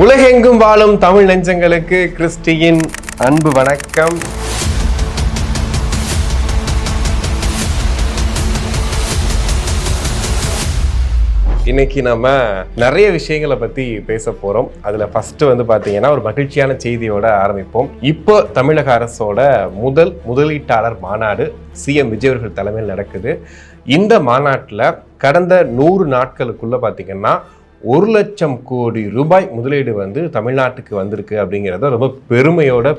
உலகெங்கும் வாழும் தமிழ் நெஞ்சங்களுக்கு கிறிஸ்டியின் அன்பு வணக்கம். இன்னைக்கு நம்ம நிறைய விஷயங்களை பத்தி பேச போறோம். அதுல ஃபர்ஸ்ட் பாத்தீங்கன்னா ஒரு மகிழ்ச்சியான செய்தியோட ஆரம்பிப்போம். இப்போ தமிழக அரசோட முதலீட்டாளர் மாநாடு சிஎம் விஜய் அவர்கள் தலைமையில் நடக்குது. இந்த மாநாட்டில் கடந்த 100 நாட்களுக்குள்ள பாத்தீங்கன்னா 1 லட்சம் கோடி ரூபாய் முதலீடு தமிழ்நாட்டுக்கு வந்திருக்கு அப்படிங்கிறத ரொம்ப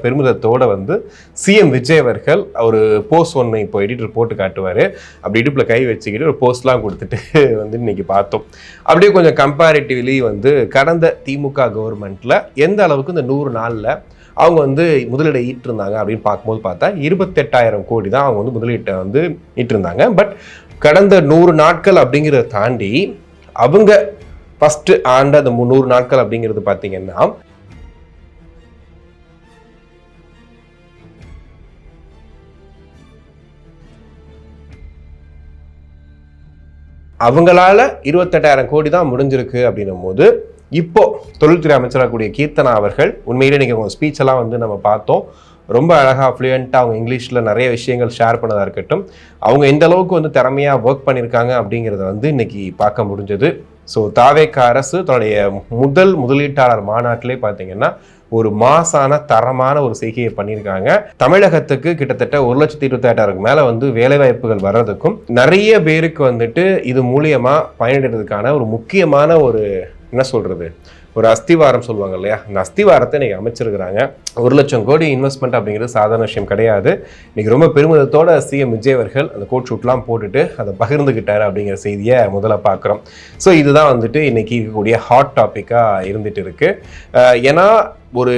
பெருமிதத்தோட சிஎம் விஜய் அவர்கள் ஒரு போஸ்ட் ஒன்று இப்போ எடிட்டர் போட்டு காட்டுவார். அப்படி இடுப்பில் கை வச்சுக்கிட்டு ஒரு போஸ்ட்லாம் கொடுத்துட்டு இன்னைக்கு பார்த்தோம். அப்படியே கொஞ்சம் கம்பேரிட்டிவ்லி கடந்த திமுக கவர்மெண்ட்டில் எந்த அளவுக்கு இந்த 100 நாளில் அவங்க முதலீடை ஈட்டிருந்தாங்க அப்படின்னு பார்க்கும்போது பார்த்தா 28,000 கோடி தான் அவங்க முதலீட்டை ஈட்டிருந்தாங்க. பட் கடந்த 100 நாட்கள் அப்படிங்கிறத தாண்டி அவங்க ஃபர்ஸ்ட் ஆண்டு அந்த 100 நாட்கள் அப்படிங்கிறது பார்த்தீங்கன்னா அவங்களால 28,000 கோடி தான் முடிஞ்சிருக்கு அப்படின்னும் போது இப்போ தொழில்துறை அமைச்சராக கூடிய கீர்த்தனா அவர்கள் உண்மையிலே இன்னைக்கு அவங்க ஸ்பீச் எல்லாம் நம்ம பார்த்தோம். ரொம்ப அழகாக ஃப்ளூயண்ட்டாக அவங்க இங்கிலீஷில் நிறைய விஷயங்கள் ஷேர் பண்ணதாக இருக்கட்டும், அவங்க எந்த அளவுக்கு திறமையாக ஒர்க் பண்ணியிருக்காங்க அப்படிங்கிறத இன்னைக்கு பார்க்க முடிஞ்சது. ஸோ தாவேக அரசு தன்னுடைய முதலீட்டாளர் மாநாட்டிலே பார்த்தீங்கன்னா ஒரு மாசான தரமான ஒரு செய்கையை பண்ணியிருக்காங்க. தமிழகத்துக்கு கிட்டத்தட்ட 1,28,000 மேலே வேலைவாய்ப்புகள் வர்றதுக்கும் நிறைய பேருக்கு இது மூலியமா பயனடைறதுக்கான ஒரு முக்கியமான ஒரு என்ன சொல்றது ஒரு அஸ்திவாரம் சொல்லுவாங்க இல்லையா, அந்த அஸ்திவாரத்தை இன்னைக்கு அமைச்சிருக்கிறாங்க. 1 லட்சம் கோடி இன்வெஸ்ட்மெண்ட் அப்படிங்கிறது சாதாரண விஷயம் கிடையாது. இன்னைக்கு ரொம்ப பெருமிதத்தோட சிஎம் விஜய் அவர்கள் அந்த கோட் ஷூட்லாம் போட்டுட்டு அதை பகிர்ந்துக்கிட்டாரு அப்படிங்கிற செய்தியை முதல்ல பார்க்குறோம். ஸோ இதுதான் இன்னைக்கு இருக்கக்கூடிய ஹாட் டாப்பிக்காக இருந்துட்டு இருக்கு. ஏன்னா ஒரு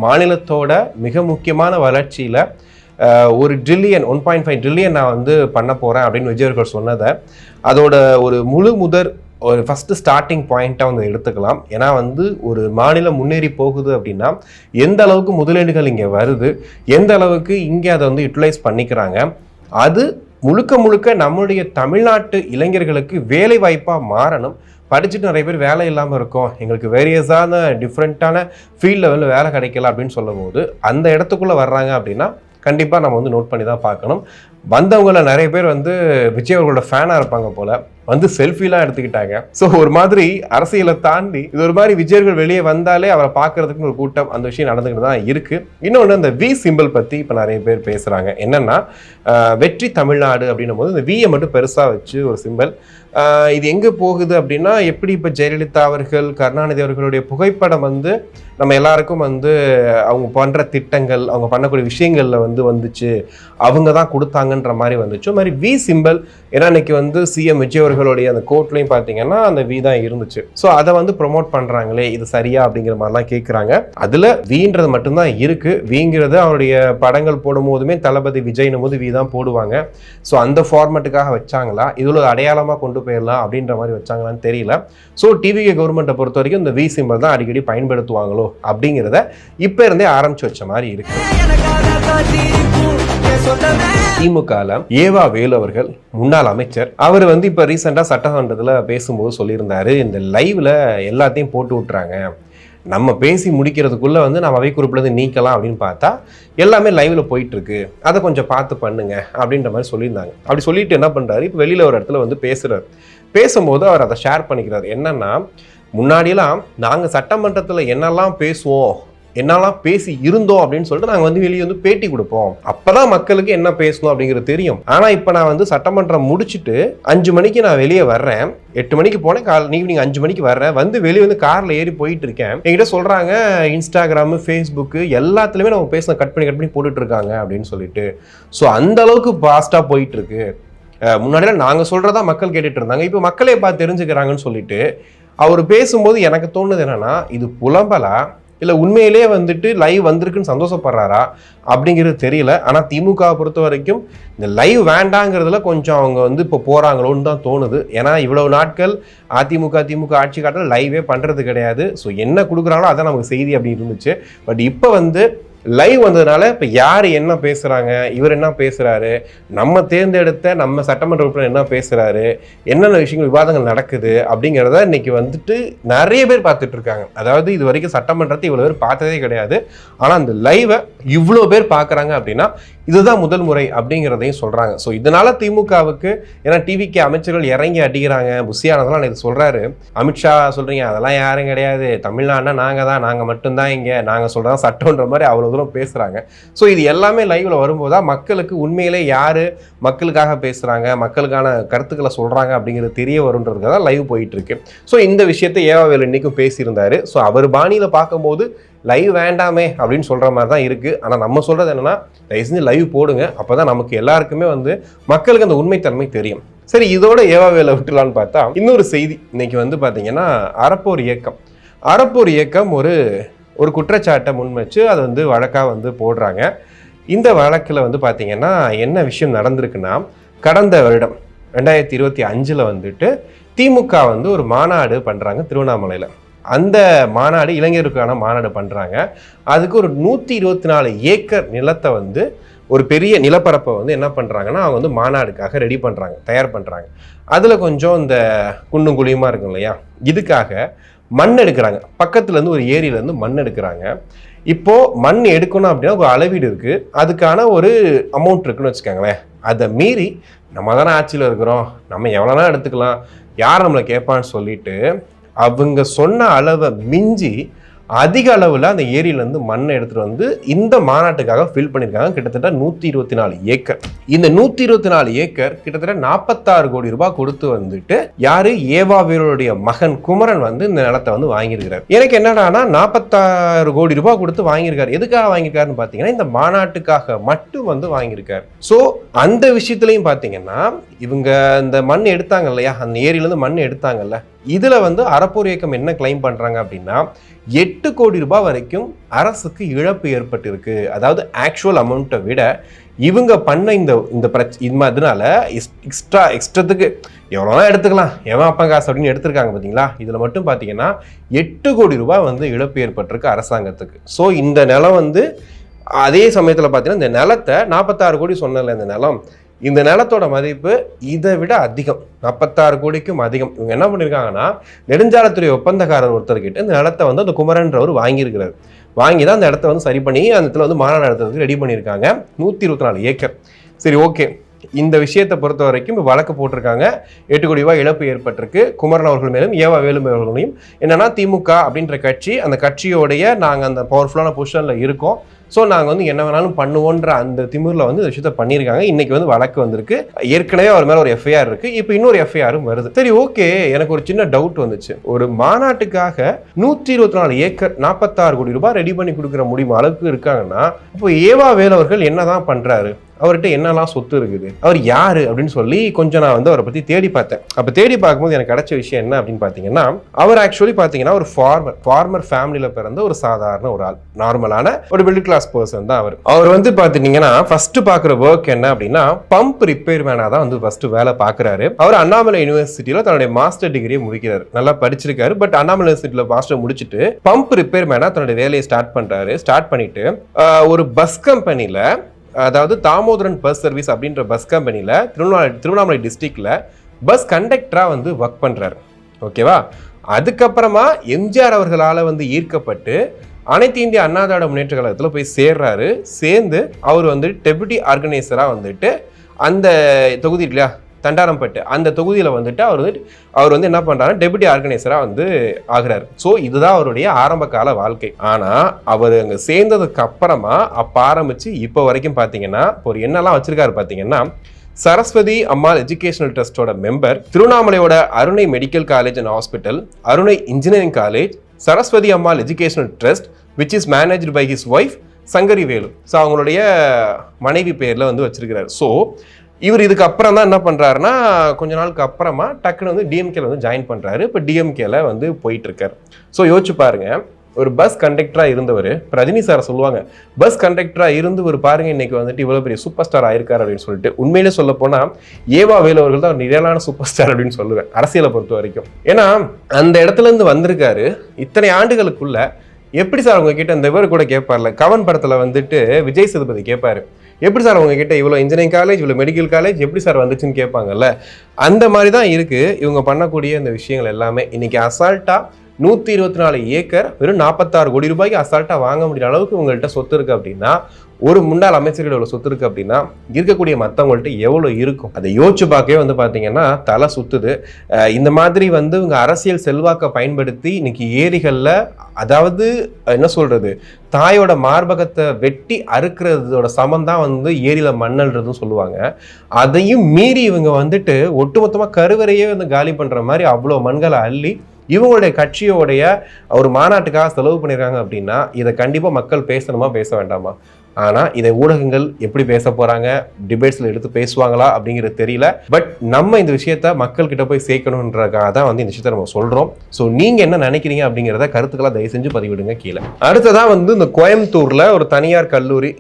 மாநிலத்தோட மிக முக்கியமான வளர்ச்சியில் ஒரு ட்ரில்லியன் 1.5 ட்ரில்லியன் நான் பண்ண போகிறேன் அப்படின்னு விஜய் அவர்கள் சொன்னதை அதோட ஒரு ஒரு ஃபஸ்ட்டு ஸ்டார்டிங் பாயிண்ட்டாக எடுத்துக்கலாம். ஏன்னா ஒரு மாநிலம் முன்னேறி போகுது அப்படின்னா எந்த அளவுக்கு முதலீடுகள் இங்கே வருது, எந்த அளவுக்கு இங்கே அதை யூட்டிலைஸ் பண்ணிக்கிறாங்க, அது முழுக்க நம்முடைய தமிழ்நாட்டு இளைஞர்களுக்கு வேலை வாய்ப்பாக மாறணும். படிச்சுட்டு நிறைய பேர் வேலை இல்லாமல் இருக்கோம், எங்களுக்கு வேரியஸான டிஃப்ரெண்ட்டான ஃபீல்டில் வேலை கிடைக்கல அப்படின்னு சொல்லும் போது அந்த இடத்துக்குள்ளே வர்றாங்க அப்படின்னா கண்டிப்பாக நம்ம நோட் பண்ணி தான் பார்க்கணும். வந்தவங்கள நிறைய பேர் விஜய் அவர்களோட ஃபேனாக இருப்பாங்க போல செல்ஃபிலாம் எடுத்துக்கிட்டாங்க. ஸோ ஒரு மாதிரி அரசியலை தாண்டி இது ஒரு மாதிரி விஜயர்கள் வெளியே வந்தாலே அவரை பார்க்கறதுக்குன்னு ஒரு கூட்டம் அந்த விஷயம் நடந்துக்கிட்டு தான் இருக்கு. இன்னொன்று அந்த வி சிம்பிள் பற்றி இப்போ நிறைய பேர் பேசுகிறாங்க. என்னன்னா வெற்றி தமிழ்நாடு அப்படின்னும் போது இந்த வியை மட்டும் பெருசாக வச்சு ஒரு சிம்பிள், இது எங்கே போகுது அப்படின்னா எப்படி இப்போ ஜெயலலிதா அவர்கள் கருணாநிதி அவர்களுடைய புகைப்படம் நம்ம எல்லாருக்கும் அவங்க பண்ணுற திட்டங்கள் அவங்க பண்ணக்கூடிய விஷயங்களில் வந்துச்சு, அவங்க தான் கொடுத்தாங்கன்ற மாதிரி வந்துச்சு. மாதிரி வி சிம்பிள் ஏன்னா இன்னைக்கு சிஎம் விஜய் அவர்களுடைய அந்த கோட்லையும் பார்த்தீங்கன்னா அந்த வி தான் இருந்துச்சு. ஸோ அதை ப்ரொமோட் பண்ணுறாங்களே இது சரியா அப்படிங்கிற மாதிரிலாம் கேட்குறாங்க. அதில் வின்றது மட்டும்தான் இருக்கு. விங்கிறது அவருடைய படங்கள் போடும் போதுமே தளபதி விஜய்னும் போது வி தான் போடுவாங்க. ஸோ அந்த ஃபார்மேட்டுக்காக வச்சாங்களா, இதில் ஒரு அடையாளமாக கொண்டு போயிடலாம் அப்படின்ற மாதிரி வச்சாங்களான்னு தெரியல. ஸோ டிவிகே கவர்மெண்ட்டை பொறுத்த வரைக்கும் இந்த வி சிம்பிள் தான் அடிக்கடி பயன்படுத்துவாங்களோ அப்படிங்கிறத இப்போ இருந்தே ஆரம்பிச்சு வச்ச மாதிரி இருக்கு. திமுகல ஏவா வேலு அவர்கள் முன்னாள் அமைச்சர் அவர் இப்ப ரீசெண்டா சட்டமன்றத்துல பேசும்போது சொல்லியிருந்தாரு, இந்த லைவ்ல எல்லாத்தையும் போட்டு விட்டுறாங்க, நம்ம பேசி முடிக்கிறதுக்குள்ள நம்ம அவை குறிப்பில் நீக்கலாம் அப்படின்னு பார்த்தா எல்லாமே லைவ்ல போயிட்டு இருக்கு, அதை கொஞ்சம் பார்த்து பண்ணுங்க அப்படின்ற மாதிரி சொல்லியிருந்தாங்க. அப்படி சொல்லிட்டு என்ன பண்றாரு, இப்போ வெளியில ஒரு இடத்துல பேசுறாரு. பேசும்போது அவர் அதை ஷேர் பண்ணிக்கிறார். என்னன்னா முன்னாடியெல்லாம் நாங்கள் சட்டமன்றத்தில் என்னெல்லாம் பேசுவோம் என்னெல்லாம் பேசி இருந்தோம் அப்படின்னு சொல்லிட்டு நாங்கள் வெளியே பேட்டி கொடுப்போம், அப்பதான் மக்களுக்கு என்ன பேசணும் அப்படிங்கிறது தெரியும். ஆனால் இப்போ நான் சட்டமன்றம் முடிச்சுட்டு 5 மணிக்கு நான் வெளியே வர்றேன், 8 மணிக்கு போனேன், ஈவினிங் 5 மணிக்கு வர்றேன், வெளியே காரில் ஏறி போயிட்டு இருக்கேன், என்கிட்ட சொல்கிறாங்க இன்ஸ்டாகிராமு ஃபேஸ்புக்கு எல்லாத்துலேயுமே நம்ம பேச கட் பண்ணி போட்டுட்டு இருக்காங்க அப்படின்னு சொல்லிட்டு. ஸோ அந்த அளவுக்கு ஃபாஸ்ட்டாக போயிட்டு இருக்கு. முன்னாடியெல்லாம் நாங்கள் சொல்கிறதா மக்கள் கேட்டுட்டு இருந்தாங்க, இப்போ மக்களே பார்த்து தெரிஞ்சுக்கிறாங்கன்னு சொல்லிட்டு அவர் பேசும்போது எனக்கு தோணுது என்னன்னா இது புலம்பலா இல்லை உண்மையிலே லைவ் வந்திருக்குன்னு சந்தோஷப்படுறாரா அப்படிங்கிறது தெரியல. ஆனால் திமுகவை பொறுத்த வரைக்கும் இந்த லைவ் வேண்டாங்கிறதுல கொஞ்சம் அவங்க இப்போ போகிறாங்களோன்னு தான் தோணுது. ஏன்னா இவ்வளவு நாட்கள் திமுக ஆட்சி காட்டில் லைவே பண்ணுறது கிடையாது. ஸோ என்ன கொடுக்குறாங்களோ அதான் நமக்கு செய்தி அப்படி இருந்துச்சு. பட் இப்போ லைவ் வந்ததுனால இப்போ யார் என்ன பேசுகிறாங்க, இவர் என்ன பேசுகிறாரு, நம்ம தேர்ந்தெடுத்த நம்ம சட்டமன்ற உறுப்பினர் என்ன பேசுகிறாரு, என்னென்ன விஷயங்கள் விவாதங்கள் நடக்குது அப்படிங்கிறத இன்னைக்கு வந்துட்டு நிறைய பேர் பார்த்துட்டு இருக்காங்க. அதாவது இது வரைக்கும் சட்டமன்றத்தை இவ்வளோ பேர் பார்த்ததே கிடையாது. ஆனால் அந்த லைவை இவ்வளோ பேர் பார்க்குறாங்க அப்படின்னா இதுதான் முதல் முறை அப்படிங்கிறதையும் சொல்கிறாங்க. ஸோ இதனால திமுகவுக்கு, ஏன்னா டிவிக்கு அமைச்சர்கள் இறங்கி அடிக்கிறாங்க, புஷியானதெல்லாம் இது சொல்கிறாரு. அமித்ஷா சொல்கிறீங்க அதெல்லாம் யாரும் கிடையாது, தமிழ்நாடுனா நாங்கள் மட்டும்தான் இங்கே, நாங்கள் சொல்கிறதா சட்டம்ன்ற மாதிரி அவ்வளோ தூரம் பேசுகிறாங்க. ஸோ இது எல்லாமே லைவில் வரும்போது மக்களுக்கு உண்மையிலே யார் மக்களுக்காக பேசுகிறாங்க, மக்களுக்கான கருத்துக்களை சொல்கிறாங்க அப்படிங்கிறது தெரிய வருன்றதுக்காக தான் லைவ் போயிட்டு இருக்கு. ஸோ இந்த விஷயத்தை ஏவாவேலு இன்னைக்கும் பேசியிருந்தாரு. ஸோ அவர் பாணியில் பார்க்கும்போது லைவ் வேண்டாமே அப்படின்னு சொல்கிற மாதிரி தான் இருக்குது. ஆனால் நம்ம சொல்கிறது என்னென்னா, தயவு செஞ்சு லைவ் போடுங்க, அப்போ தான் நமக்கு எல்லாருக்குமே மக்களுக்கு அந்த உண்மைத்தன்மை தெரியும். சரி, இதோட ஏவாவேலை விட்டுலான்னு பார்த்தா இன்னொரு செய்தி இன்னைக்கு பார்த்தீங்கன்னா, அறப்போர் இயக்கம் ஒரு குற்றச்சாட்டை முன் வச்சு அதை வழக்காக போடுறாங்க. இந்த வழக்கில் பார்த்தீங்கன்னா என்ன விஷயம் நடந்திருக்குன்னா, கடந்த வருடம் 2025 திமுக ஒரு மாநாடு பண்ணுறாங்க திருவண்ணாமலையில். அந்த மாநாடு இளைஞருக்கான மாநாடு பண்ணுறாங்க. அதுக்கு ஒரு 124 ஏக்கர் நிலத்தை ஒரு பெரிய நிலப்பரப்பை என்ன பண்ணுறாங்கன்னா அவங்க மாநாடுக்காக ரெடி பண்ணுறாங்க, தயார் பண்ணுறாங்க. அதில் கொஞ்சம் இந்த குண்டும் குழியுமா இருக்கும் இல்லையா, இதுக்காக மண் எடுக்கிறாங்க. பக்கத்துலேருந்து ஒரு ஏரியிலேருந்து மண் எடுக்கிறாங்க. இப்போது மண் எடுக்கணும் அப்படின்னா ஒரு அளவீடு இருக்குது, அதுக்கான ஒரு அமௌண்ட் இருக்குன்னு வச்சுக்கோங்களேன். அதை மீறி நம்ம தானே ஆட்சியில் இருக்கிறோம், நம்ம எவ்வளோனா எடுத்துக்கலாம், யார் நம்மளை கேட்பான்னு சொல்லிட்டு அவங்க சொன்ன அளவை மிஞ்சி அதிக அளவில் அந்த ஏரியிலேருந்து மண்ணை எடுத்துகிட்டு இந்த மாநாட்டுக்காக ஃபில் பண்ணியிருக்காங்க. கிட்டத்தட்ட 124 ஏக்கர். இந்த 124 ஏக்கர் கிட்டத்தட்ட 46 கோடி ரூபாய் கொடுத்து யாரு ஏவாவேலுடைய மகன் குமரன் இந்த நிலத்தை வாங்கியிருக்கிறார். எனக்கு என்னடானா 46 கோடி ரூபாய் கொடுத்து வாங்கியிருக்காரு. எதுக்காக வாங்கியிருக்காருன்னு பார்த்தீங்கன்னா இந்த மாநாட்டுக்காக மட்டும் வாங்கியிருக்காரு. ஸோ அந்த விஷயத்துலையும் பார்த்தீங்கன்னா இவங்க இந்த மண் எடுத்தாங்க இல்லையா, அந்த ஏரியிலேருந்து மண் எடுத்தாங்கல்ல, இதில் அறப்போர் இயக்கம் என்ன கிளைம் பண்ணுறாங்க அப்படின்னா 8 கோடி ரூபாய் வரைக்கும் அரசுக்கு இழப்பு ஏற்பட்டிருக்கு. அதாவது ஆக்சுவல் அமௌண்ட்டை விட இவங்க பண்ண அதனால எக்ஸ்ட்ராத்துக்கு எவ்வளோனா எடுத்துக்கலாம், எவன் அப்பா காசு அப்படின்னு எடுத்திருக்காங்க பார்த்தீங்களா. இதில் மட்டும் பார்த்தீங்கன்னா 8 கோடி ரூபாய் இழப்பு ஏற்பட்டிருக்கு அரசாங்கத்துக்கு. ஸோ இந்த நிலம் அதே சமயத்தில் பார்த்தீங்கன்னா இந்த நிலத்தை 46 கோடி சொன்னல, இந்த நிலத்தோட மதிப்பு இதை விட அதிகம், 46 கோடிக்கும் அதிகம். இவங்க என்ன பண்ணியிருக்காங்கன்னா நெடுஞ்சாலைத்துறை ஒப்பந்தக்காரர் ஒருத்தர்கிட்ட இந்த நிலத்தை அந்த குமரன்றவர் வாங்கியிருக்கிறார். வாங்கி தான் அந்த இடத்த சரி பண்ணி அந்த இடத்துல மாநாடு நடத்துறதுக்கு ரெடி பண்ணியிருக்காங்க. 124 ஏக்கர். சரி, ஓகே. இந்த விஷயத்தை பொறுத்த வரைக்கும் வழக்கு போட்டிருக்காங்க. 8 கோடி ரூபாய் இழப்பு ஏற்பட்டிருக்கு குமரன் அவர்கள் மேலும் ஏவாவேலு அவர்களையும். என்னன்னா திமுக அப்படின்ற கட்சி, அந்த கட்சியோடைய நாங்கள் அந்த பவர்ஃபுல்லான பொசிஷனில் இருக்கோம், ஸோ நாங்கள் என்ன வேணாலும் பண்ணுவோன்ற அந்த திமிரில் இந்த விஷயத்த பண்ணியிருக்காங்க. இன்னைக்கு வழக்கு வந்திருக்கு. ஏற்கனவே அவர் மேலே ஒரு எஃப்ஐஆர் இருக்கு, இப்போ இன்னொரு எஃப்ஐஆரும் வருது. சரி, ஓகே. எனக்கு ஒரு சின்ன டவுட் வந்துச்சு. ஒரு மாநாட்டுக்காக 124 ஏக்கர் 46 கோடி ரூபாய் ரெடி பண்ணி கொடுக்குற முடியும் அளவுக்கு இருக்காங்கன்னா, இப்போ ஏவாவேலு அவர்கள் என்னதான் பண்றாரு, அவர்கிட்ட என்னெல்லாம் சொத்து இருக்குது, அவர் யாரு அப்படின்னு சொல்லி கொஞ்சம் நான் அவரை பத்தி தேடி பார்த்தேன். அப்ப தேடி பார்க்கும்போது எனக்கு கிடைச்ச விஷயம் என்ன அப்படின்னு பாத்தீங்கன்னா, அவர் ஆக்சுவலி பாத்தீங்கன்னா ஒரு ஃபார்மர் ஃபேமிலியில பிறந்த ஒரு சாதாரண ஒரு ஆள், நார்மலான ஒரு மிடில் கிளாஸ் பர்சன் தான் அவர். பாத்தீங்கன்னா ஃபர்ஸ்ட் பாக்குற ஒர்க் என்ன அப்படின்னா பம்ப் ரிப்பேர் மேனா தான் ஃபர்ஸ்ட் வேலை பாக்குறாரு. அவர் அண்ணாமலை யூனிவர்சிட்டியில தன்னுடைய மாஸ்டர் டிகிரியை முடிக்கிறாரு. நல்லா படிச்சிருக்காரு. பட் அண்ணாமலை யூனிவர்சிட்டியில மாஸ்டர் முடிச்சுட்டு பம்ப் ரிப்பேர் மேனா தன்னுடைய வேலையை ஸ்டார்ட் பண்றாரு. ஸ்டார்ட் பண்ணிட்டு ஒரு பஸ் கம்பெனில, அதாவது தாமோதரன் பஸ் சர்வீஸ் அப்படின்ற பஸ் கம்பெனியில் திருவண்ணாமலை டிஸ்ட்ரிக்ட்ல பஸ் கண்டக்டரா ஒர்க் பண்றாரு. ஓகேவா. அதுக்கப்புறமா எம்ஜிஆர் அவர்களால் ஈர்க்கப்பட்டு அனைத்து இந்திய அண்ணா திராவிட முன்னேற்ற கழகத்தில் போய் சேர்றாரு. சேர்ந்து அவர் டெபுட்டி ஆர்கனைசரா அந்த தொகுதி இல்லையா தண்டாரம்பட்டு, அந்த தொகுதியில் அவர் என்ன பண்றாரு, டெபுட்டி ஆர்கனைசரா ஆகிறாரு. ஸோ இதுதான் அவருடைய ஆரம்ப கால வாழ்க்கை. ஆனா அவர் அங்க சேர்ந்ததுக்கு அப்புறமா ஆரம்பிச்சு இப்போ வரைக்கும் பாத்தீங்கன்னா ஒரு என்னெல்லாம் வச்சிருக்காரு பாத்தீங்கன்னா, சரஸ்வதி அம்மாள் எஜுகேஷனல் ட்ரஸ்டோட மெம்பர், திருவண்ணாமலையோட Arunai medical college and hospital, Arunai engineering college, Saraswathi Ammal educational trust which is managed by his wife Sankari Velu. So அவங்களுடைய மனைவி பேர்ல வச்சிருக்கிறார். ஸோ இவர் இதுக்கு அப்புறம் தான் என்ன பண்றாருன்னா, கொஞ்ச நாளுக்கு அப்புறமா டக்குன்னு டிஎம்கேல ஜாயின் பண்றாரு. இப்போ டிஎம்கேல போயிட்டு இருக்காரு. ஸோ யோசிச்சு பாருங்க, ஒரு பஸ் கண்டக்டரா இருந்தவர், ரஜினி சார் சொல்லுவாங்க பஸ் கண்டக்டரா இருந்து ஒரு பாருங்க இன்னைக்கு இவ்வளவு பெரிய சூப்பர் ஸ்டார் ஆயிருக்காரு அப்படின்னு சொல்லிட்டு. உண்மையிலே சொல்ல போனா ஏவாவேலு அவர்கள் தான் நிலையான சூப்பர் ஸ்டார் அப்படின்னு சொல்லுவேன் அரசியலை பொறுத்த வரைக்கும். ஏன்னா அந்த இடத்துல இருந்து வந்திருக்காரு. இத்தனை ஆண்டுகளுக்குள்ள எப்படி சார் உங்ககிட்ட இந்த இவர் கூட கேட்பார்ல, கவன் படத்தில் வந்துட்டு விஜய் சேதுபதி கேட்பாரு, எப்படி சார் உங்ககிட்ட இவ்வளோ இன்ஜினியரிங் காலேஜ் இவ்வளோ மெடிக்கல் காலேஜ் எப்படி சார் வந்துச்சுன்னு கேட்பாங்கல்ல. அந்த மாதிரி தான் இருக்குது இவங்க பண்ணக்கூடிய இந்த விஷயங்கள் எல்லாமே. இன்னைக்கு அசால்ட்டாக 124 ஏக்கர் வெறும் 46 கோடி ரூபாய்க்கு அசால்ட்டாக வாங்க முடியாத அளவுக்கு உங்கள்கிட்ட சொத்து இருக்குது அப்படின்னா, ஒரு முன்னாள் அமைச்சர்கள் எவ்வளோ சொத்து இருக்குது அப்படின்னா இருக்கக்கூடிய மற்றவங்கள்ட்ட எவ்வளோ இருக்கும் அதை யோசிச்சு பார்க்கவே வந்து பார்த்தீங்கன்னா தலை சுத்துது. இந்த மாதிரி வந்து இவங்க அரசியல் செல்வாக்கை பயன்படுத்தி இன்னைக்கு ஏரிகளில், அதாவது என்ன சொல்றது, தாயோட மார்பகத்தை வெட்டி அறுக்கிறதோட சமம் தான் வந்து ஏரியில் மண்ணல்றதுன்னு சொல்லுவாங்க. அதையும் மீறி இவங்க வந்துட்டு ஒட்டுமொத்தமாக கருவறையே வந்து காலி பண்ணுற மாதிரி அவ்வளோ மண்களை அள்ளி இவங்களுடைய கட்சியோடைய ஒரு மாநாட்டுக்காக செலவு பண்ணியிருக்காங்க அப்படின்னா இதை கண்டிப்பாக மக்கள் பேசணுமா பேச வேண்டாமா? ஆனால் இதை ஊடகங்கள் எப்படி பேச போகிறாங்க, டிபேட்ஸில் எடுத்து பேசுவாங்களா அப்படிங்கிறது தெரியல. பட் நம்ம இந்த விஷயத்த மக்கள்கிட்ட போய் சேர்க்கணுன்றதுக்காக தான் வந்து இந்த விஷயத்தை நம்ம சொல்கிறோம். ஸோ நீங்கள் என்ன நினைக்கிறீங்க அப்படிங்கிறத கருத்துக்களை தயவு செஞ்சு பதிவிடுங்க கீழே. அடுத்ததான் வந்து இந்த கோயம்புத்தூரில் ஒரு தனியார் கல்லூரி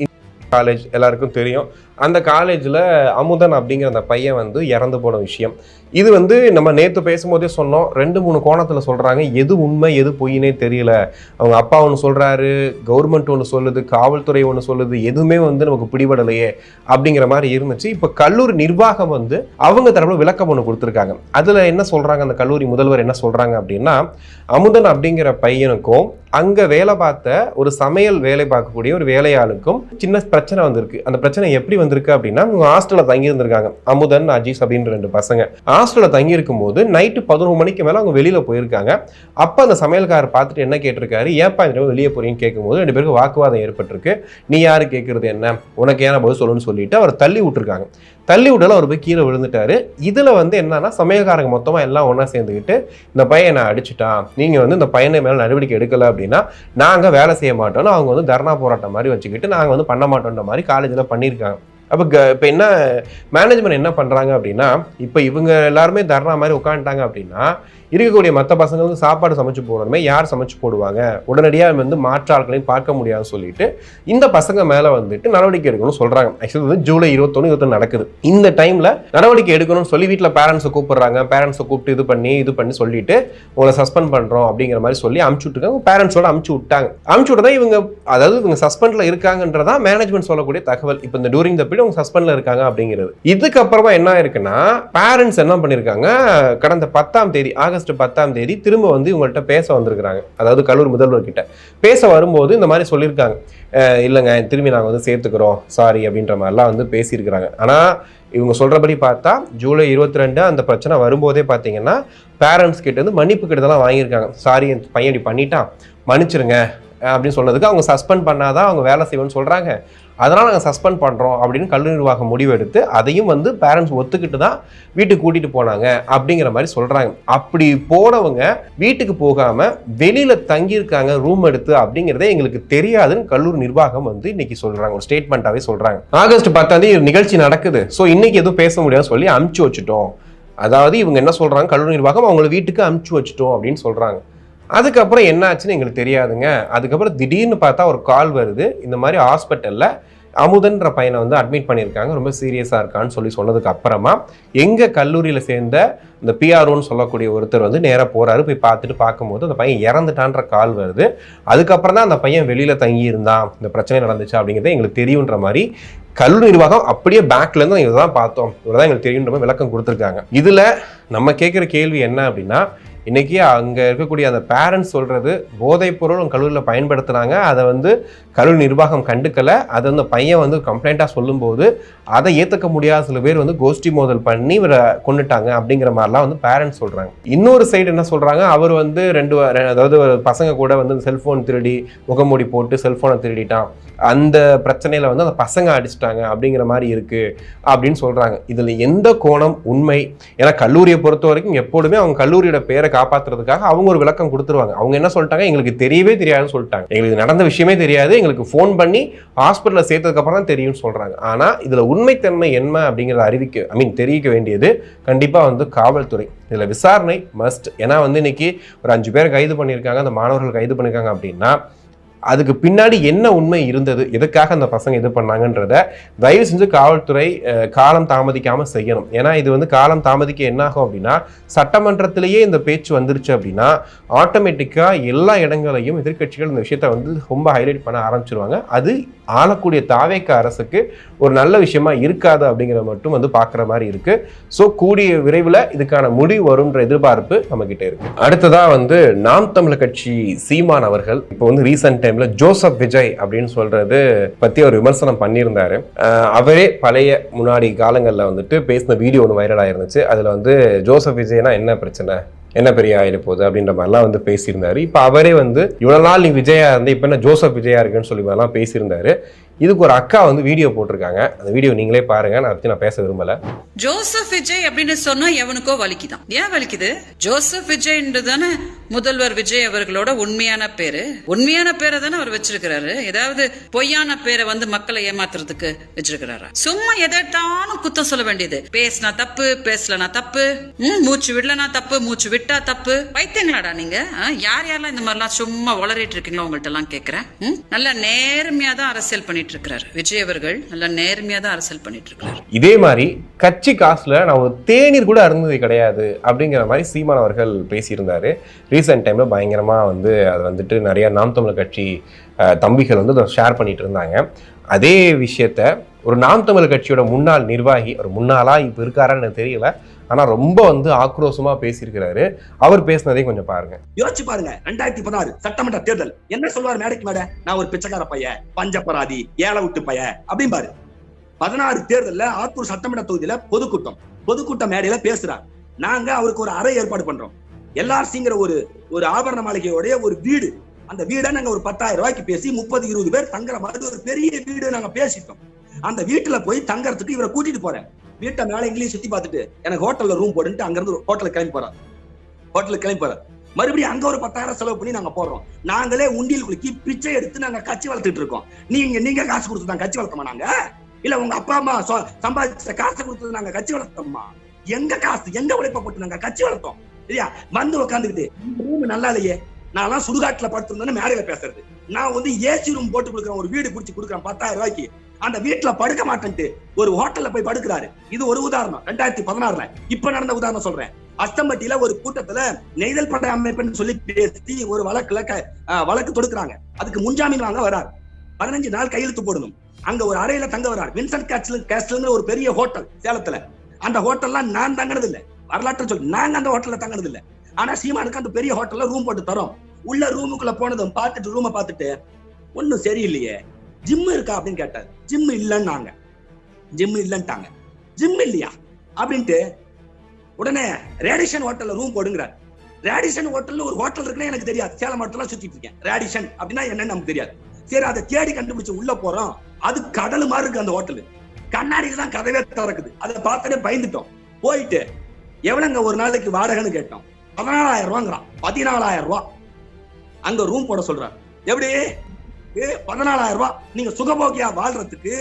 காலேஜ் எல்லாருக்கும் தெரியும். அந்த காலேஜில் அமுதன் அப்படிங்கிற அந்த பையன் வந்து இறந்து போன விஷயம். இது வந்து நம்ம நேற்று பேசும்போதே சொன்னோம், 2-3 கோணத்தில் சொல்கிறாங்க. எது உண்மை எது பொய்னே தெரியல. அவங்க அப்பா ஒன்று சொல்கிறாரு, கவர்மெண்ட் ஒன்று சொல்லுது, காவல்துறை ஒன்று சொல்லுது, எதுவுமே வந்து நமக்கு பிடிபடலையே அப்படிங்கிற மாதிரி இருந்துச்சு. இப்போ கல்லூரி நிர்வாகம் வந்து அவங்க தரப்புல விளக்கம் ஒன்று கொடுத்துருக்காங்க. அதில் என்ன சொல்கிறாங்க, அந்த கல்லூரி முதல்வர் என்ன சொல்கிறாங்க அப்படின்னா, அமுதன் அப்படிங்கிற பையனுக்கும் அங்கே வேலை பார்த்த ஒரு சமையல் வேலை பார்க்கக்கூடிய ஒரு வேலையாளுக்கும் சின்ன பிரச்சனை வந்திருக்கு. அந்த பிரச்சனை எப்படி வந்திருக்கு அப்படின்னா, அவங்க ஹாஸ்டலில் தங்கி இருந்திருக்காங்க. அமுதன், அஜீஸ் அப்படின்னு 2 பசங்க ஹாஸ்டலில் தங்கி இருக்கும் போது நைட்டு 11 மணிக்கு மேலே அவங்க வெளியில் போயிருக்காங்க. அப்போ அந்த சமையல்காரர் பார்த்துட்டு என்ன கேட்டிருக்காரு, ஏப்பா இந்த வெளியே போறீங்கன்னு கேட்கும்போது 2 பேருக்கு வாக்குவாதம் ஏற்பட்டிருக்கு. நீ யாரு கேட்கறது என்ன, உனக்கு ஏன்னா பதில் சொல்லணும்னு சொல்லிட்டு அவர் தள்ளி விட்டுருக்காங்க. தள்ளி விட்டாலும் அவர் போய் கீழே விழுந்துட்டாரு. இதில் வந்து என்னன்னா, சமையல்காரங்க மொத்தமாக எல்லாம் ஒன்றா சேர்ந்துக்கிட்டு இந்த பையனை அடிச்சுட்டான், நீங்கள் வந்து இந்த பையனை மேலே நடவடிக்கை எடுக்கலை அப்படின்னா நாங்கள் வேலை செய்ய மாட்டோம்னு அவங்க வந்து தர்ணா போராட்டம் மாதிரி வச்சுக்கிட்டு நாங்கள் வந்து பண்ண மாட்டோன்ற மாதிரி காலேஜில் பண்ணியிருக்காங்க. அப்போ இப்போ என்ன மேனேஜ்மெண்ட் என்ன பண்ணுறாங்க அப்படின்னா, இப்போ இவங்க எல்லாருமே தர்ணா மாதிரி உட்காந்துட்டாங்க அப்படின்னா இருக்கக்கூடிய மற்ற பசங்களுக்கு சாப்பாடு சமைச்சு போடணுமே, யார் சமைச்சு போடுவாங்க, உடனடியாக வந்து மாற்று ஆட்களையும் பார்க்க முடியாதுன்னு சொல்லிட்டு இந்த பசங்க மேலே வந்துட்டு நடவடிக்கை எடுக்கணும்னு சொல்கிறாங்க. ஆக்சுவலி வந்து ஜூலை 21 நடக்குது. இந்த டைமில் நடவடிக்கை எடுக்கணும்னு சொல்லி வீட்டில் பேரண்ட்ஸை கூப்பிடுறாங்க. பேரண்ட்ஸை கூப்பிட்டு இது பண்ணி சொல்லிட்டு உங்களை சஸ்பெண்ட் பண்ணுறோம் அப்படிங்கிற மாதிரி சொல்லி அமுச்சு விட்டுருக்காங்க. பேரண்ட்ஸோட அமுச்சு விட்டாங்க. அமுச்சு விட்டதா இவங்க, அதாவது இவங்க சஸ்பெண்டில் இருக்காங்கன்றதான் மேனேஜ்மெண்ட் சொல்லக்கூடிய தகவல். இப்போ இந்த டூரிங் த பீரியட் அவங்க சஸ்பெண்டில் இருக்காங்க அப்படிங்கிறது. இதுக்கப்புறமா என்ன இருக்குன்னா, பேரண்ட்ஸ் என்ன பண்ணியிருக்காங்க, கடந்த 10ஆம் தேதி ஆகஸ்ட் 10ஆம் தேதி திரும்ப வந்து இவங்கள்ட்ட பேச வந்திருக்கிறாங்க. அதாவது கல்லூரி முதல்வர் கிட்ட பேச வரும்போது இந்த மாதிரி சொல்லியிருக்காங்க, இல்லைங்க திரும்பி நாங்கள் வந்து சேர்த்துக்கிறோம் சாரி அப்படின்ற மாதிரிலாம் வந்து பேசியிருக்கிறாங்க. ஆனால் இவங்க சொல்கிறபடி பார்த்தா ஜூலை 22 அந்த பிரச்சனை வரும்போதே பார்த்தீங்கன்னா பேரண்ட்ஸ் கிட்ட இருந்து மன்னிப்பு கிட்டதெல்லாம் வாங்கியிருக்காங்க. சாரி என் பையன் இப்படி பண்ணிட்டான், மன்னிச்சிருங்க அப்படின்னு சொன்னதுக்கு அவங்க சஸ்பெண்ட் பண்ணாதான் அவங்க வேலை செய்வோன்னு சொல்கிறாங்க. அதனால் நாங்கள் சஸ்பெண்ட் பண்ணுறோம் அப்படின்னு கல்லூரி நிர்வாகம் முடிவெடுத்து அதையும் வந்து பேரண்ட்ஸ் ஒத்துக்கிட்டு தான் வீட்டுக்கு கூட்டிகிட்டு போனாங்க அப்படிங்கிற மாதிரி சொல்கிறாங்க. அப்படி போனவங்க வீட்டுக்கு போகாமல் வெளியில் தங்கியிருக்காங்க ரூம் எடுத்து அப்படிங்கிறதே எங்களுக்கு தெரியாதுன்னு கல்லூரி நிர்வாகம் வந்து இன்னைக்கு சொல்கிறாங்க, ஒரு ஸ்டேட்மெண்ட்டாகவே சொல்கிறாங்க. ஆகஸ்ட் 10ஆம் தேதி நிகழ்ச்சி நடக்குது, ஸோ இன்னைக்கு எதுவும் பேச முடியாதுன்னு சொல்லி அமுச்சு வச்சுட்டோம். அதாவது இவங்க என்ன சொல்கிறாங்க, கல்லூரி நிர்வாகம் அவங்களை வீட்டுக்கு அமுச்சு வச்சுட்டோம் அப்படின்னு சொல்கிறாங்க. அதுக்கப்புறம் என்ன ஆச்சுன்னு எங்களுக்கு தெரியாதுங்க. அதுக்கப்புறம் திடீர்னு பார்த்தா ஒரு கால் வருது, இந்த மாதிரி ஹாஸ்பிட்டலில் அமுதன்ற பையனை வந்து அட்மிட் பண்ணியிருக்காங்க, ரொம்ப சீரியஸாக இருக்கான்னு சொன்னதுக்கு அப்புறமா எங்கள் கல்லூரியில் சேர்ந்த இந்த பிஆர்ஓன்னு சொல்லக்கூடிய ஒருத்தர் வந்து நேராக போகிறாரு. போய் பார்க்கும்போது அந்த பையன் இறந்துட்டான்ற கால் வருது. அதுக்கப்புறம் தான் அந்த பையன் வெளியில் தங்கி இருந்தான், இந்த பிரச்சனை நடந்துச்சு அப்படிங்கிறத எங்களுக்கு தெரியுன்ற மாதிரி கல்லூரி நிர்வாகம் அப்படியே பேக்லேருந்து இதை தான் பார்த்தோம், இவ்வளோதான் எங்களுக்கு தெரியுன்ற மாதிரி விளக்கம் கொடுத்துருக்காங்க. இதில் நம்ம கேட்குற கேள்வி என்ன அப்படின்னா, இன்றைக்கி அங்கே இருக்கக்கூடிய அந்த பேரண்ட்ஸ் சொல்கிறது போதைப் பொருள் கல்லூரியில் பயன்படுத்துகிறாங்க, அதை வந்து கல்லூரி நிர்வாகம் கண்டுக்கலை. அதை வந்து பையன் வந்து கம்ப்ளைண்ட்டாக சொல்லும்போது அதை ஏற்றுக்க முடியாத சில பேர் வந்து கோஷ்டி மோதல் பண்ணி இவரை கொண்டுட்டாங்க அப்படிங்கிற மாதிரிலாம் வந்து பேரண்ட்ஸ் சொல்கிறாங்க. இன்னொரு சைடு என்ன சொல்கிறாங்க, அவர் வந்து அதாவது பசங்க கூட வந்து செல்ஃபோன் திருடி முகமூடி போட்டு செல்ஃபோனை திருடிட்டான், அந்த பிரச்சனையில் வந்து அந்த பசங்க அடிச்சிட்டாங்க அப்படிங்கிற மாதிரி இருக்குது அப்படின்னு சொல்கிறாங்க. இதில் எந்த கோணம் உண்மை? ஏன்னா கல்லூரியை பொறுத்த வரைக்கும் எப்போதுமே அவங்க கல்லூரியோட பேரை காப்பாற்றுறதுக்காக அவங்க ஒரு விளக்கம் கொடுத்துருவாங்க. அவங்க என்ன சொல்லிட்டாங்க, எங்களுக்கு தெரியவே தெரியாதுன்னு சொல்லிட்டாங்க, எங்களுக்கு நடந்த விஷயமே தெரியாது, எங்களுக்கு ஃபோன் பண்ணி ஹாஸ்பிட்டலில் சேர்த்ததுக்கப்புறம் தான் தெரியும்னு சொல்கிறாங்க. ஆனால் இதில் உண்மைத்தன்மை என்ன அப்படிங்கிறத தெரிவிக்க வேண்டியது கண்டிப்பாக வந்து காவல்துறை. இதில் விசாரணை மஸ்ட். ஏன்னா வந்து இன்னைக்கு ஒரு 5 பேர் கைது பண்ணியிருக்காங்க, அந்த மாணவர்கள் கைது பண்ணியிருக்காங்க அப்படின்னா அதுக்கு பின்னாடி என்ன உண்மை இருந்தது, எதுக்காக அந்த பசங்க இது பண்ணாங்கன்றத தயவு செஞ்சு காவல்துறை காலம் தாமதிக்காமல் செய்யணும். ஏன்னா இது வந்து காலம் தாமதிக்க என்ன ஆகும் அப்படின்னா, சட்டமன்றத்திலேயே இந்த பேச்சு வந்துருச்சு அப்படின்னா ஆட்டோமேட்டிக்காக எல்லா இடங்களையும் எதிர்கட்சிகள் இந்த விஷயத்த வந்து ரொம்ப ஹைலைட் பண்ண ஆரம்பிச்சிருவாங்க. அது ஆளக்கூடிய தாவேக அரசுக்கு ஒரு நல்ல விஷயமா இருக்காது அப்படிங்கிற மட்டும் வந்து பார்க்குற மாதிரி இருக்கு. ஸோ கூடிய விரைவில் இதுக்கான முடிவு வரும்ன்ற எதிர்பார்ப்பு நம்ம கிட்ட இருக்கு. அடுத்ததா வந்து நாம் தமிழர் கட்சி சீமான் அவர்கள் இப்போ வந்து ரீசெண்ட் டைம்ல ஜோசப் விஜய் அப்படின்னு சொல்றது பத்தி ஒரு விமர்சனம் பண்ணியிருந்தாரு. அவரே பழைய முன்னாடி காலங்களில் வந்துட்டு பேசின வீடியோ ஒன்று வைரல் ஆயிருந்துச்சு. அதுல வந்து ஜோசப் விஜய்னா என்ன பிரச்சனை, என்ன பெரிய ஆயிட போகுது அப்படின்ற மாதிரிலாம் வந்து பேசியிருந்தாரு. இப்போ அவரே வந்து இவ்வளவு நாள் நீ விஜயா இருந்து இப்போ என்ன ஜோசப் விஜயா இருக்குன்னு சொல்லி மாதிரிலாம் பேசியிருந்தாரு. இதுக்கு ஒரு அக்கா வந்து வீடியோ போட்டிருக்காங்க. அந்த வீடியோ நீங்களே பாருங்க. நான் பத்தி நான் பேச விரும்பல. ஜோசப் விஜய் அப்படின்னு சொன்னா எவனுக்கோ வலிக்குதான். ஏன் வலிக்குது? ஜோசப் விஜய்ன்றதானே முதல்வர் விஜய் அவர்களோட உண்மையான பேரு. உண்மையான பேரை தானே அவர் வச்சிருக்கிறாரு. ஏதாவது பொய்யான பேரை வந்து மக்களை ஏமாத்துறதுக்கு வச்சிருக்கிறாரா? சும்மா எதாட்டாலும் குத்தம் சொல்ல வேண்டியது. பேசினா தப்பு, பேசலனா தப்பு, மூச்சு விடலனா தப்பு, மூச்சு விட்டா தப்பு. வைத்தியங்களாடா நீங்க? யார் யாரெல்லாம் இந்த மாதிரிலாம் சும்மா வளரிட்டு இருக்கீங்களோ உங்கள்ட்ட எல்லாம் கேட்கிறேன். நல்லா நேர்மையா தான் அரசியல் பண்ணிட்டு இருக்கிறார் விஜய் அவர்கள். நல்லா நேர்மையா தான் அரசியல் பண்ணிட்டு இருக்காரு. இதே மாதிரி கட்சி காசுல நான் ஒரு தேநீர் கூட அருந்தது கிடையாது அப்படிங்கிற மாதிரி சீமான் அவர்கள் பேசியிருந்தாரு. ரீசெண்ட் டைம்ல பயங்கரமா வந்து அது வந்துட்டு நிறைய நாம் தமிழர் கட்சி தம்பிகள் வந்து அதை ஷேர் பண்ணிட்டு இருந்தாங்க. அதே விஷயத்த ஒரு நாம் தமிழர் கட்சியோட முன்னாள் நிர்வாகி, ஒரு முன்னாளா இப்ப இருக்காரான்னு தெரியல, ஆனா ரொம்ப வந்து ஆக்ரோஷமா பேசியிருக்கிறாரு. அவர் பேசினதை கொஞ்சம் பாருங்க. யோசிச்சு பாருங்க. 2016 சட்டமன்ற தேர்தல் என்ன சொல்வார் மேடைக்கு மேடை? நான் ஒரு பிச்சைக்கார பைய, பஞ்சப்பராதி, ஏழை விட்டு பைய அப்படிம்பாரு. 16 தேர்தல்ல ஆத்தூர் சட்டமன்ற தொகுதியில பொதுக்கூட்டம் மேடையில பேசுறார். நாங்க அவருக்கு ஒரு அறை ஏற்பாடு பண்றோம். எல்ஆர்சிங்கிற ஒரு ஆபரண மாளிகையோடைய ஒரு வீடு. அந்த வீடை நாங்க ஒரு 10,000 ரூபாய்க்கு பேசி 30-20 பேர் தங்குற மாதிரி ஒரு பெரிய வீடு நாங்க பேசிட்டோம். அந்த வீட்டுல போய் தங்கறதுக்கு இவரை கூட்டிட்டு போறேன். வீட்டை மேல இங்கிலீஷ் சுத்தி பார்த்துட்டு எனக்கு ஹோட்டல்ல ரூம் போட்டு அங்க இருந்து ஹோட்டலுக்கு கிளம்பி போறாரு. மறுபடியும் அங்க ஒரு 10,000 செலவு பண்ணி நாங்க போடுறோம். நாங்களே உண்டியல் குலுக்கி பிச்சை எடுத்து நாங்க கட்சி வளர்த்துட்டு இருக்கோம். நீங்க காசு கொடுத்து தான் கட்சி வளர்த்தோமா? நாங்க இல்ல உங்க அப்பா அம்மா சம்பாதிச்ச காசை கொடுத்து நாங்க கட்சி வளர்த்தோமா? எங்க காசு, எங்க உழைப்ப போட்டு நாங்க கட்சி வளர்த்தோம். சரியா? வந்து உட்காந்துக்கிட்டு ரூம் நல்லா இல்லையே, நான் சுடுகாட்டுல படுத்திருந்தேன்னு மேடையில பேசுறது. நான் வந்து ஏசி ரூம் போட்டு கொடுக்குறேன், ஒரு வீடு பிடிச்சி கொடுக்குறேன் 10,000 ரூபாய்க்கு. அந்த வீட்டுல படுக்க மாட்டேன்ட்டு ஒரு ஹோட்டல்ல போய் படுக்கிறாரு. இது ஒரு உதாரணம். 2016 இப்ப நடந்த உதாரணம் சொல்றேன். அஸ்தம்பட்டியில ஒரு கூட்டத்துல நெய்தல் படை அமைப்புன்னு சொல்லி பேசி ஒரு வழக்கு தொடுக்கிறாங்க. அதுக்கு முன்ஜாமீன் வாங்க வராரு. 15 நாள் கையெழுத்து போடணும். அங்க ஒரு அறையில தங்க வராரு. வின்சென்ட் கேஸ்டல்ங்கிற ஒரு பெரிய ஹோட்டல் சேலத்துல. அந்த ஹோட்டல்லாம் நான் தங்கினது இல்ல, வரலாற்று சொல்லி நாங்க அந்த ஹோட்டல்ல தங்கினது இல்ல. ஆனா சீமானுக்கு அந்த பெரிய ஹோட்டல்ல ரூம் போட்டு தரோம். உள்ள ரூமுக்குள்ள போனதும் பார்த்துட்டு ரூமை பார்த்துட்டு ஒன்னும் சரியில்லையே, ஜிம் இருக்கா அப்படின்னு கேட்டாரு. ஜிம் இல்லைன்னாங்க. ஜிம் இல்லையா அப்படின்ட்டு உடனே ரேடிஷன் ஹோட்டல்ல ரூம் போடுங்கிறார். ரேடிஷன் ஹோட்டல்ல ஒரு ஹோட்டல் இருக்குன்னு எனக்கு தெரியாது. சேலம் ஹோட்டல்லாம் சுத்திட்டு இருக்கேன். ரேடிஷன் அப்படின்னா என்னன்னு நமக்கு தெரியாது. சரி, அதை தேடி கண்டுபிடிச்சு உள்ள போறோம். அது கடல் மாதிரி இருக்கு அந்த ஹோட்டல். கண்ணாடியில தான் கதவே திறக்குது. அதை பார்த்துட்டு பயந்துட்டோம். போயிட்டு எவ்வளவுங்க ஒரு நாளைக்கு வாடகைன்னு கேட்டோம். 14,000 ரூபாங்கிறான். 14,000 ரூபாய் அங்க ரூம் போட சொல்றாரு. எப்படி 14,000 ரூபாய்? நீங்க சுகபோகியா வாழ்றதுக்கு,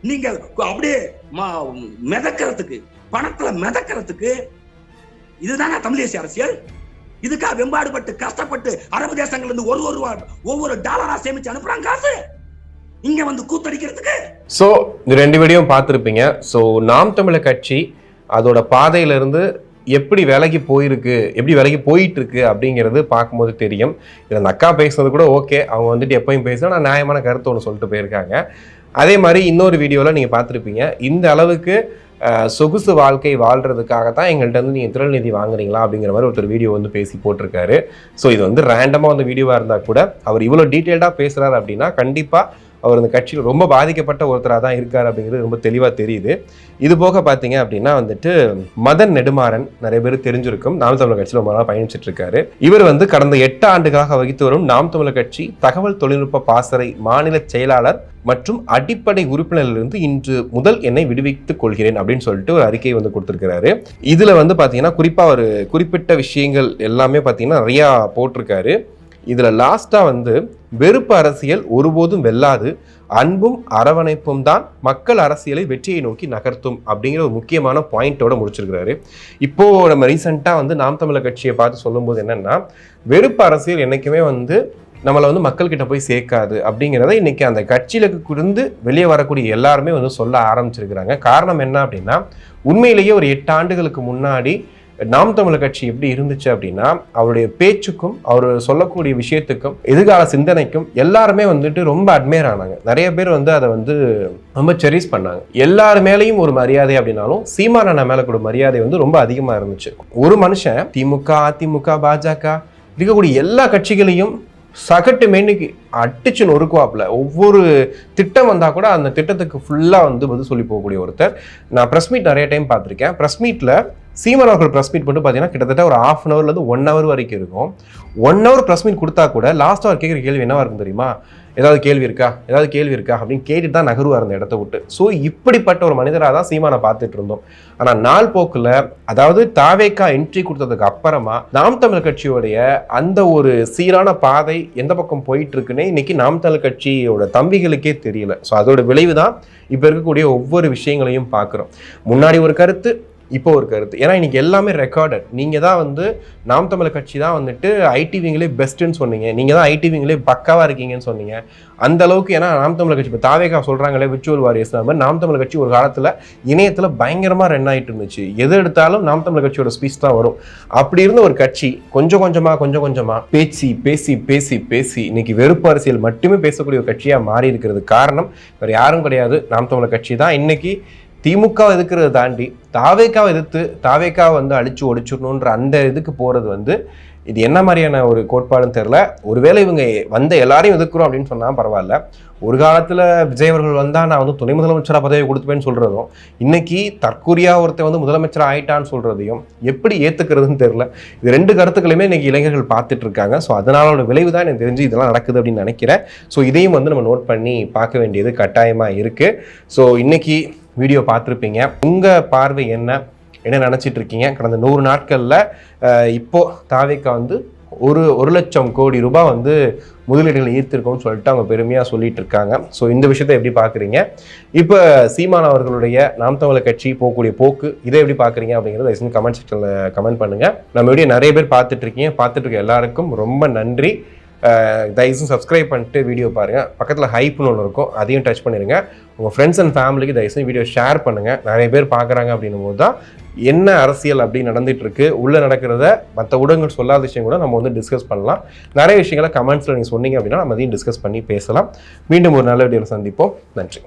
நீங்க அப்படியே மிதக்கிறதுக்கு, பணத்துல மிதக்கிறதுக்கு, இதுதானே தமிழ் தேசிய அரசியல்? இதுக்கா வெம்பாடுபட்டு கஷ்டப்பட்டு அரபு தேசங்கள்ல இருந்து ஒவ்வொரு டாலரா சேமிச்சு அனுப்புறாங்க காசு இங்க வந்து கூத்தடிக்கிறதுக்கு. சோ இந்த 2 வீடியோவும் பார்த்திருப்பீங்க. சோ நாம் தமிழர் கட்சி அதோட பாதையில இருந்து எப்படி விலகி போயிருக்கு, எப்படி விலகி போயிட்டு இருக்கு அப்படிங்கிறது பார்க்கும்போது தெரியும். இதில் அந்த அக்கா பேசுனது கூட ஓகே, அவங்க வந்துட்டு எப்பயும் பேசுனா நான் நியாயமான கருத்து ஒன்று சொல்லிட்டு போயிருக்காங்க. அதே மாதிரி இன்னொரு வீடியோவில் நீங்கள் பார்த்துருப்பீங்க, இந்த அளவுக்கு சொகுசு வாழ்க்கை வாழ்றதுக்காக தான் எங்கள்கிட்ட வந்து நீங்கள் திரள் நிதி வாங்குறீங்களா அப்படிங்கிற மாதிரி ஒருத்தர் வீடியோ வந்து பேசி போட்டிருக்காரு. ஸோ இது வந்து ரேண்டமாக வந்து வீடியோவாக இருந்தால் கூட அவர் இவ்வளோ டீட்டெயில்டாக பேசுகிறாரு அப்படின்னா கண்டிப்பாக அவர் இந்த கட்சியில் ரொம்ப பாதிக்கப்பட்ட ஒருத்தராக தான் இருக்கார் அப்படிங்கிறது ரொம்ப தெளிவாக தெரியுது. இது போக பார்த்தீங்க அப்படின்னா வந்துட்டு மதன் நெடுமாறன் நிறைய பேர் தெரிஞ்சிருக்கும், நாம் தமிழர் கட்சியில் ரொம்ப நாளாக பயணிச்சுட்டு இருக்காரு. இவர் வந்து கடந்த 8 ஆண்டுகளாக வகித்து வரும் நாம் தமிழர் கட்சி தகவல் தொழில்நுட்ப பாசறை மாநில செயலாளர் மற்றும் அடிப்படை உறுப்பினரிலிருந்து இன்று முதல் என்னை விடுவித்துக் கொள்கிறேன் அப்படின்னு சொல்லிட்டு ஒரு அறிக்கையை வந்து கொடுத்திருக்கிறாரு. இதுல வந்து பாத்தீங்கன்னா குறிப்பா ஒரு குறிப்பிட்ட விஷயங்கள் எல்லாமே பாத்தீங்கன்னா நிறைய போட்டிருக்காரு. இதுல லாஸ்டா வந்து வெறுப்பு அரசியல் ஒருபோதும் வெல்லாது, அன்பும் அரவணைப்பும் தான் மக்கள் அரசியலை வெற்றியை நோக்கி நகர்த்தும் அப்படிங்கிற ஒரு முக்கியமான பாயிண்டோட முடிச்சிருக்கிறாரு. இப்போ நம்ம ரீசெண்டா வந்து நாம் தமிழர் கட்சியை பார்த்து சொல்லும்போது என்னன்னா, வெறுப்பு அரசியல் என்னைக்குமே வந்து நம்மளை வந்து மக்கள்கிட்ட போய் சேர்க்காது அப்படிங்கிறத இன்னைக்கு அந்த கட்சியில இருந்து வெளியே வரக்கூடிய எல்லாருமே வந்து சொல்ல ஆரம்பிச்சிருக்கிறாங்க. காரணம் என்ன அப்படின்னா, உண்மையிலேயே ஒரு 8 ஆண்டுகளுக்கு முன்னாடி நாம் தமிழர் கட்சி எப்படி இருந்துச்சு அப்படின்னா, அவருடைய பேச்சுக்கும் அவர் சொல்லக்கூடிய விஷயத்துக்கும் எதிர்கால சிந்தனைக்கும் எல்லாருமே வந்துட்டு ரொம்ப அட்மையர் ஆனாங்க. நிறைய பேர் வந்து அதை வந்து ரொம்ப செரிஸ் பண்ணாங்க. எல்லாரு மேலேயும் ஒரு மரியாதை அப்படின்னாலும் சீமான் அண்ணா மேல கூட மரியாதை வந்து ரொம்ப அதிகமா இருந்துச்சு. ஒரு மனுஷன் திமுக, அதிமுக, பாஜக இருக்கக்கூடிய எல்லா கட்சிகளையும் சகட்டு மேனிக்கு அடிச்சு நொறுக்குவாப்புல. ஒவ்வொரு திட்டம் வந்தா கூட அந்த திட்டத்துக்கு ஃபுல்லா வந்து பதில் சொல்லி போகக்கூடிய ஒருத்தர். நான் ப்ரெஸ் மீட் நிறைய டைம் பார்த்துருக்கேன். ப்ரெஸ் மீட்ல சீமான் அவர்கள் ப்ரெஸ் மீட் மட்டும் பார்த்தீங்கன்னா கிட்டத்தட்ட ஒரு 1/2 hour இருந்து 1 hour வரைக்கும் இருக்கும். 1 hour ப்ரெஸ் மீட் கொடுத்தா கூட லாஸ்ட் அவர் கேட்குற கேள்வி என்னவா இருக்கும் தெரியுமா? ஏதாவது கேள்வி இருக்கா அப்படின்னு கேட்டுட்டு தான் நகருவார் அந்த இடத்த விட்டு. ஸோ இப்படிப்பட்ட ஒரு மனிதராக தான் சீமானை பார்த்துட்டு இருந்தோம். ஆனால் நாள் போக்கில், அதாவது தாவேக்கா என்ட்ரி கொடுத்ததுக்கு அப்புறமா நாம் தமிழர் கட்சியோடைய அந்த ஒரு சீரான பாதை எந்த பக்கம் போயிட்டு இருக்குன்னே இன்னைக்கு நாம் தமிழர் கட்சியோட தம்பிகளுக்கே தெரியல. ஸோ அதோட விளைவு தான் இப்போ இருக்கக்கூடிய ஒவ்வொரு விஷயங்களையும் பார்க்குறோம். முன்னாடி ஒரு கருத்து, இப்போ ஒரு கருத்து. ஏன்னா இன்னைக்கு எல்லாமே ரெக்கார்டட். நீங்கள் தான் வந்து நாம் தமிழர் கட்சி தான் வந்துட்டு ஐடிவிங்களே பெஸ்ட்டுன்னு சொன்னீங்க, நீங்கள் தான் ஐடிவிங்களே பக்காவாக இருக்கீங்கன்னு சொன்னீங்க. அந்த அளவுக்கு, ஏன்னா நாம் தமிழர் கட்சி இப்போ தாவேக்கா சொல்கிறாங்களே விர்ச்சுவல் வாரியர்ஸ், மாதிரி நாம் தமிழர் கட்சி ஒரு காலத்தில் இணையத்தில் பயங்கரமாக ரன் ஆகிட்டு இருந்துச்சு. எது எடுத்தாலும் நாம் தமிழர் கட்சியோட ஸ்பீச் தான் வரும். அப்படி இருந்த ஒரு கட்சி கொஞ்சம் கொஞ்சமாக பேசி இன்னைக்கு வெறுப்பு அரசியல் மட்டுமே பேசக்கூடிய ஒரு கட்சியாக மாறி இருக்கிறது காரணம் வேறு யாரும் கிடையாது, நாம் தமிழர் கட்சி தான். இன்னைக்கு திமுக எதிர்க்கிறத தாண்டி தாவேக்காவை எதிர்த்து தாவேக்காவை வந்து அழிச்சு ஒடிச்சிடணுன்ற அந்த இதுக்கு போகிறது வந்து இது என்ன மாதிரியான ஒரு கோட்பாடுன்னு தெரில. ஒருவேளை இவங்க வந்த எல்லாரையும் எதிர்க்கிறோம் அப்படின்னு சொன்னால் பரவாயில்ல. ஒரு காலத்தில் விஜய் அவர்கள் வந்தால் நான் வந்து துணை முதலமைச்சராக பதவி கொடுத்துப்பேன்னு சொல்கிறதும், இன்னைக்கு தற்கூரியாக ஒருத்தர் வந்து முதலமைச்சராக ஆயிட்டான்னு சொல்கிறதையும் எப்படி ஏற்றுக்கிறதுன்னு தெரில. இது 2 கருத்துக்களுமே இன்னைக்கு இளைஞர்கள் பார்த்துட்டு இருக்காங்க. ஸோ அதனால விளைவு தான் எனக்கு தெரிஞ்சு இதெல்லாம் நடக்குது அப்படின்னு நினைக்கிறேன். ஸோ இதையும் வந்து நம்ம நோட் பண்ணி பார்க்க வேண்டியது கட்டாயமாக இருக்குது. ஸோ இன்னைக்கு வீடியோ பார்த்துருப்பீங்க. உங்கள் பார்வை என்ன நினச்சிட்டு இருக்கீங்க? கடந்த 100 நாட்களில் இப்போ தாவேக்கா வந்து 1 லட்சம் கோடி ரூபாய் வந்து முதலீடுகள் ஈர்த்திருக்கோம்னு சொல்லிட்டு அவங்க பெருமையாக சொல்லிட்டு இருக்காங்க. ஸோ இந்த விஷயத்தை எப்படி பார்க்குறீங்க? இப்போ சீமான் அவர்களுடைய நாம் தமிழர் கட்சி போகக்கூடிய போக்கு இதை எப்படி பார்க்குறீங்க அப்படிங்கிறத கமெண்ட் செக்ஷனில் கமெண்ட் பண்ணுங்கள். நம்ம வீடியோ நிறைய பேர் பார்த்துட்டு இருக்க எல்லாருக்கும் ரொம்ப நன்றி. தயவுசெய்து சப்ஸ்கிரைப் பண்ணிட்டு வீடியோ பாருங்கள். பக்கத்தில் ஹைப்னு ஒன்று இருக்கும், அதையும் டச் பண்ணிடுங்க. உங்கள் ஃப்ரெண்ட்ஸ் அண்ட் ஃபேமிலிக்கு தயவுசெய்து வீடியோ ஷேர் பண்ணுங்கள். நிறைய பேர் பார்க்குறாங்க அப்படின்னும் போது தான் என்ன அரசியல் அப்படி நடந்துட்டு இருக்கு, உள்ளே நடக்கிறத மற்ற ஊடகங்கள் சொல்லாத விஷயம் கூட நம்ம வந்து டிஸ்கஸ் பண்ணலாம். நிறைய விஷயங்களை கமெண்ட்ஸில் நீங்கள் சொன்னீங்க அப்படின்னா நம்ம அதையும் டிஸ்கஸ் பண்ணி பேசலாம். மீண்டும் ஒரு நல்ல வீடியோவில் சந்திப்போம். நன்றி.